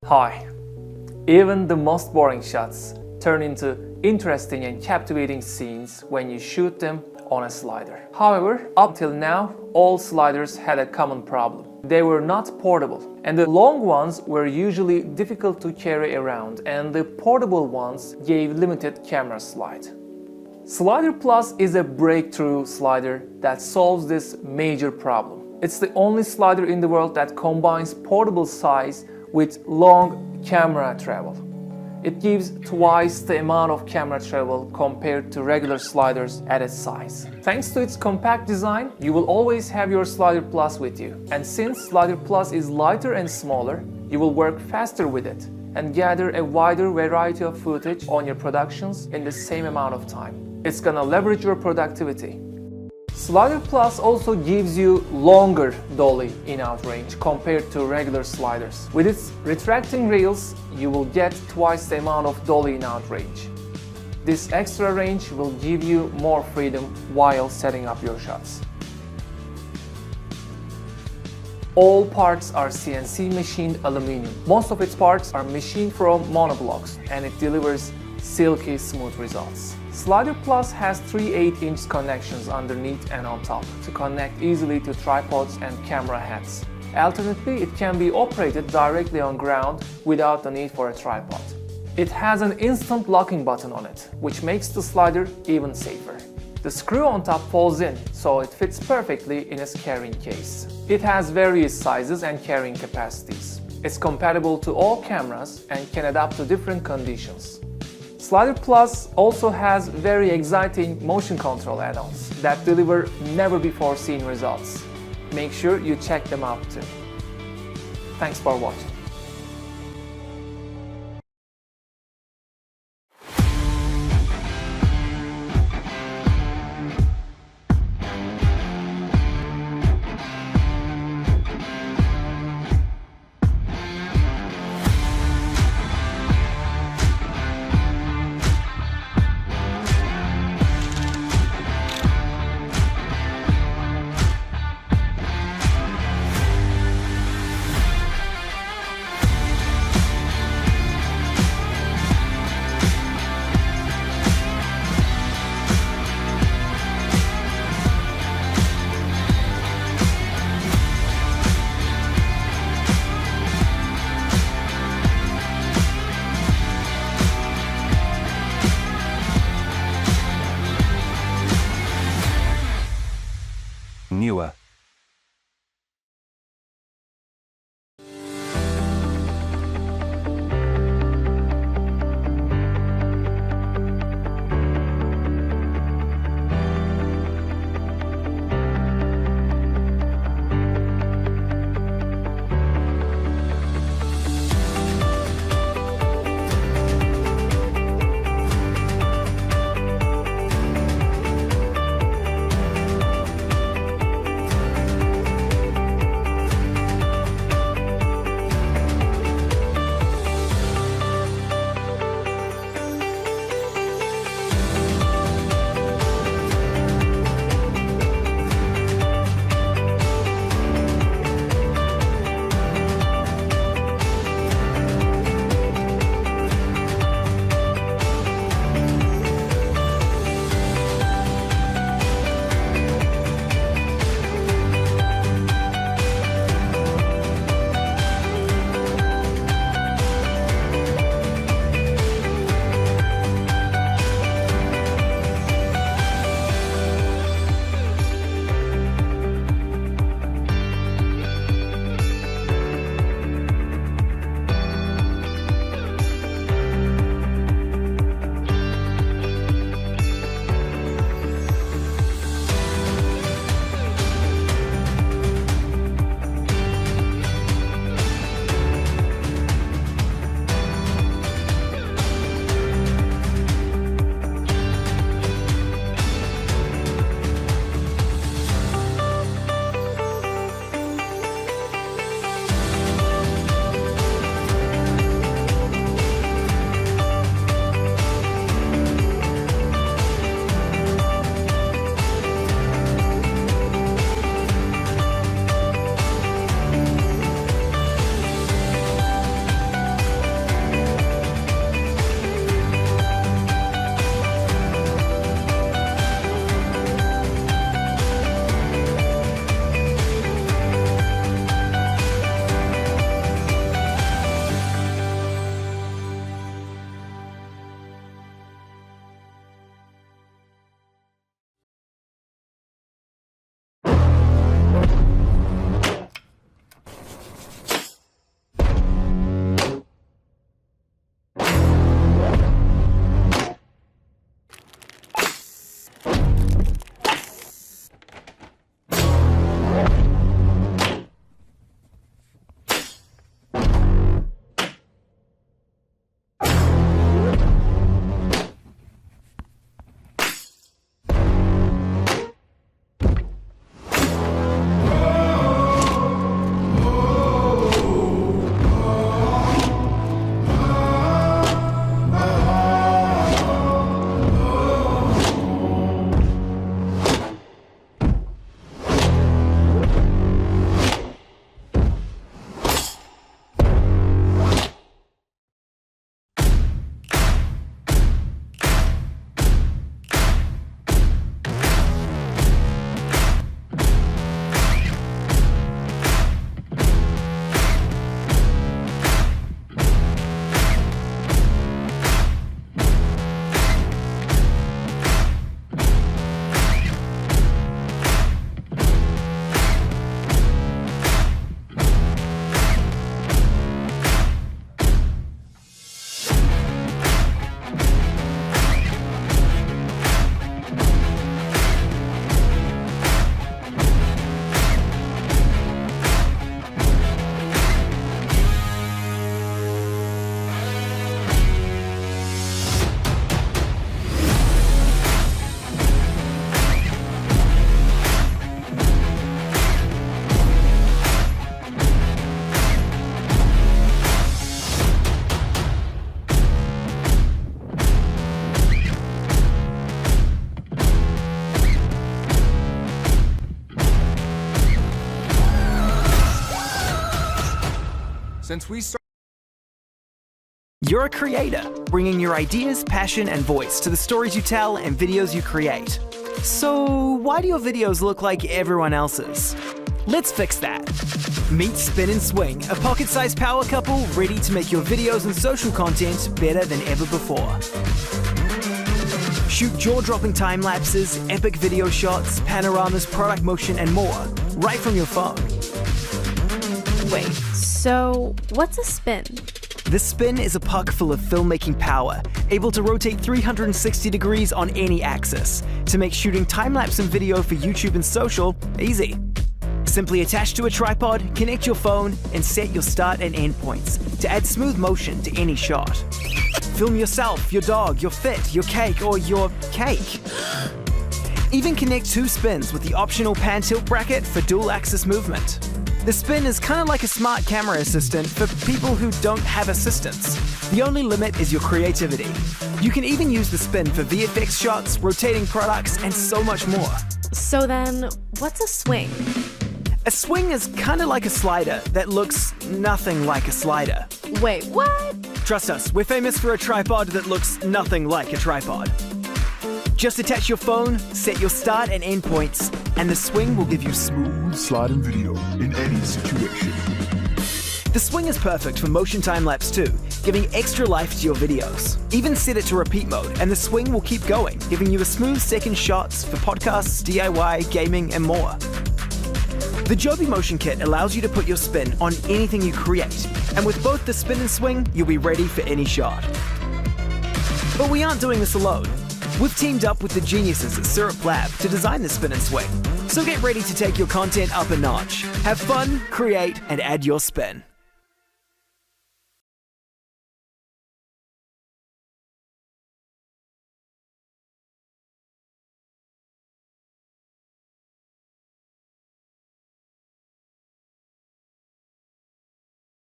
Hi! Even the most boring shots turn into interesting and captivating scenes when you shoot them on a slider. However, up till now, all sliders had a common problem. They were not portable, and the long ones were usually difficult to carry around, and the portable ones gave limited camera slide. SliderPLUS is a breakthrough slider that solves this major problem. It's the only slider in the world that combines portable size with long camera travel. It gives twice the amount of camera travel compared to regular sliders at its size. Thanks to its compact design, you will always have your SliderPLUS with you. And since SliderPLUS is lighter and smaller, you will work faster with it and gather a wider variety of footage on your productions in the same amount of time. It's gonna leverage your productivity. SliderPLUS also gives you longer dolly in-out range compared to regular sliders. With its retracting rails, you will get twice the amount of dolly in-out range. This extra range will give you more freedom while setting up your shots. All parts are CNC machined aluminum. Most of its parts are machined from monoblocks, and it delivers silky smooth results. SliderPLUS has 3 8-inch connections underneath and on top to connect easily to tripods and camera heads. Alternatively, it can be operated directly on ground without the need for a tripod. It has an instant locking button on it, which makes the slider even safer. The screw on top falls in, so it fits perfectly in its carrying case. It has various sizes and carrying capacities. It's compatible to all cameras and can adapt to different conditions. SliderPLUS also has very exciting motion control add-ons that deliver never-before-seen results. Make sure you check them out too. Thanks for watching. since we started. You're a creator, bringing your ideas, passion, and voice to the stories you tell and videos you create. So why do your videos look like everyone else's? Let's fix that. Meet Spin and Swing, a pocket-sized power couple ready to make your videos and social content better than ever before. Shoot jaw-dropping time lapses, epic video shots, panoramas, product motion, and more, right from your phone. Wait, so what's a spin? The Spin is a puck full of filmmaking power, able to rotate 360 degrees on any axis, to make shooting time-lapse and video for YouTube and social easy. Simply attach to a tripod, connect your phone, and set your start and end points to add smooth motion to any shot. Film yourself, your dog, your fit, your cake, or your cake. Even connect 2 spins with the optional pan-tilt bracket for dual-axis movement. The Spin is kind of like a smart camera assistant for people who don't have assistants. The only limit is your creativity. You can even use the Spin for VFX shots, rotating products, and so much more. So then, what's a swing? A swing is kind of like a slider that looks nothing like a slider. Wait, what? Trust us, we're famous for a tripod that looks nothing like a tripod. Just attach your phone, set your start and end points, and the swing will give you smooth sliding video in any situation. The swing is perfect for motion time-lapse too, giving extra life to your videos. Even set it to repeat mode, and the swing will keep going, giving you a smooth second shots for podcasts, DIY, gaming, and more. The JOBY Motion Kit allows you to put your spin on anything you create, and with both the Spin and Swing, you'll be ready for any shot. But we aren't doing this alone. We've teamed up with the geniuses at Syrup Lab to design the Spin and Swing. So get ready to take your content up a notch. Have fun, create, and add your spin.